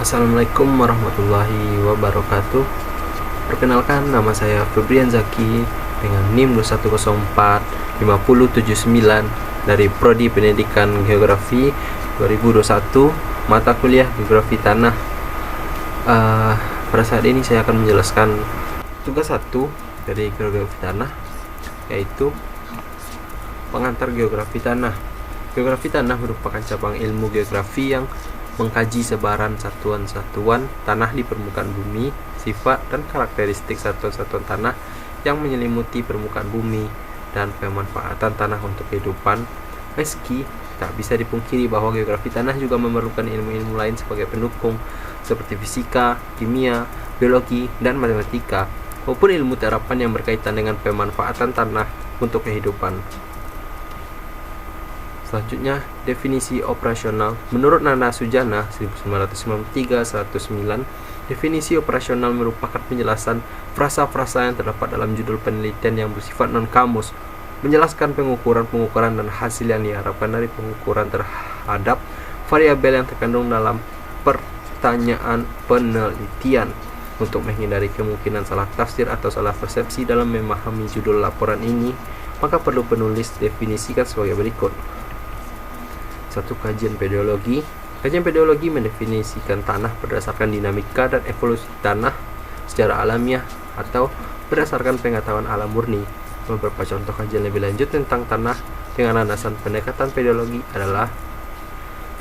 Assalamualaikum warahmatullahi wabarakatuh. Perkenalkan, nama saya Febrian Zaki dengan NIM 21045079 dari Prodi Pendidikan Geografi 2021, mata kuliah Geografi Tanah. Pada saat ini saya akan menjelaskan tugas 1 dari Geografi Tanah, yaitu pengantar geografi tanah. Geografi tanah merupakan cabang ilmu geografi yang mengkaji sebaran satuan-satuan tanah di permukaan bumi, sifat dan karakteristik satuan-satuan tanah yang menyelimuti permukaan bumi, dan pemanfaatan tanah untuk kehidupan. Meski tak bisa dipungkiri bahwa geografi tanah juga memerlukan ilmu-ilmu lain sebagai pendukung, seperti fisika, kimia, biologi, dan matematika, maupun ilmu terapan yang berkaitan dengan pemanfaatan tanah untuk kehidupan. Selanjutnya, definisi operasional. Menurut Nana Sujana 1993-109, definisi operasional merupakan penjelasan frasa-frasa yang terdapat dalam judul penelitian yang bersifat non-kamus, menjelaskan pengukuran-pengukuran dan hasil yang diharapkan dari pengukuran terhadap variabel yang terkandung dalam pertanyaan penelitian. Untuk menghindari kemungkinan salah tafsir atau salah persepsi dalam memahami judul laporan ini, maka perlu penulis definisikan sebagai berikut. 1. Kajian pedologi. Kajian pedologi mendefinisikan tanah berdasarkan dinamika dan evolusi tanah secara alamiah atau berdasarkan pengetahuan alam murni. Beberapa contoh kajian lebih lanjut tentang tanah dengan landasan pendekatan pedologi adalah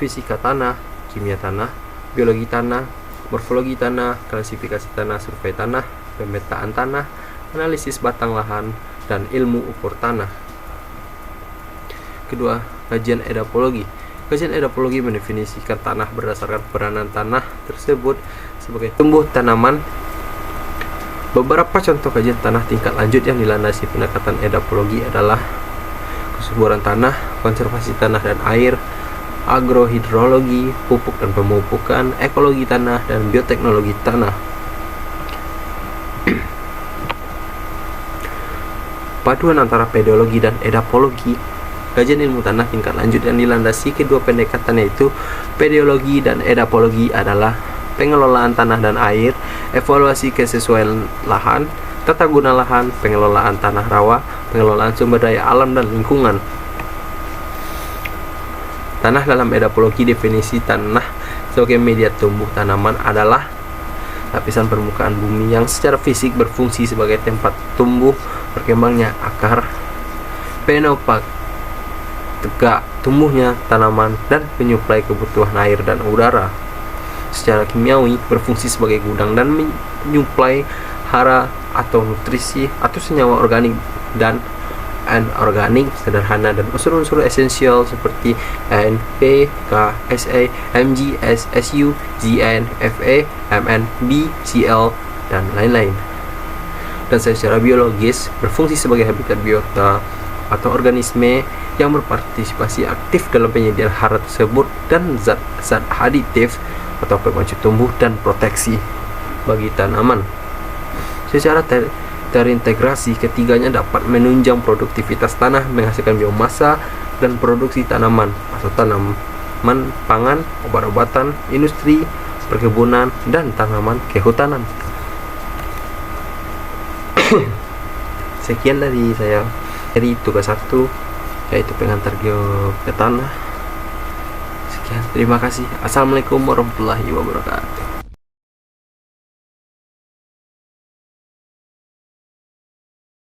fisika tanah, kimia tanah, biologi tanah, morfologi tanah, klasifikasi tanah, survei tanah, pemetaan tanah, analisis batang lahan, dan ilmu ukur tanah. Kedua, kajian edapologi. Kajian edapologi mendefinisikan tanah berdasarkan peranan tanah tersebut sebagai tumbuh tanaman. Beberapa contoh kajian tanah tingkat lanjut yang dilandasi pendekatan edapologi adalah kesuburan tanah, konservasi tanah dan air, agrohidrologi, pupuk dan pemupukan, ekologi tanah, dan bioteknologi tanah. Paduan antara pedologi dan edapologi. Kajian ilmu tanah tingkat lanjut yang dilandasi kedua pendekatan, yaitu pedologi dan edapologi, adalah pengelolaan tanah dan air, evaluasi kesesuaian lahan, tata guna lahan, pengelolaan tanah rawa, pengelolaan sumber daya alam dan lingkungan. Tanah dalam edapologi. Definisi tanah sebagai media tumbuh tanaman adalah lapisan permukaan bumi yang secara fisik berfungsi sebagai tempat tumbuh berkembangnya akar, penopak tegak tumbuhnya tanaman, dan penyuplai kebutuhan air dan udara. Secara kimiawi, berfungsi sebagai gudang dan menyuplai hara atau nutrisi atau senyawa organik dan anorganik sederhana dan unsur-unsur esensial seperti N, P, K, Sa, Mg, S, Su, Zn, Fe, Mn, B, Cl, dan lain-lain. Dan secara biologis, berfungsi sebagai habitat biota atau organisme yang berpartisipasi aktif dalam penyediaan hara tersebut, dan zat-zat aditif atau pemacu tumbuh dan proteksi bagi tanaman. Secara terintegrasi, ketiganya dapat menunjang produktivitas tanah, menghasilkan biomasa dan produksi tanaman atau tanaman pangan, obat-obatan, industri, perkebunan, dan tanaman kehutanan. Sekian dari saya dari tugas 1, yaitu pengantar geografi tanah. Sekian, terima kasih. Assalamualaikum warahmatullahi wabarakatuh.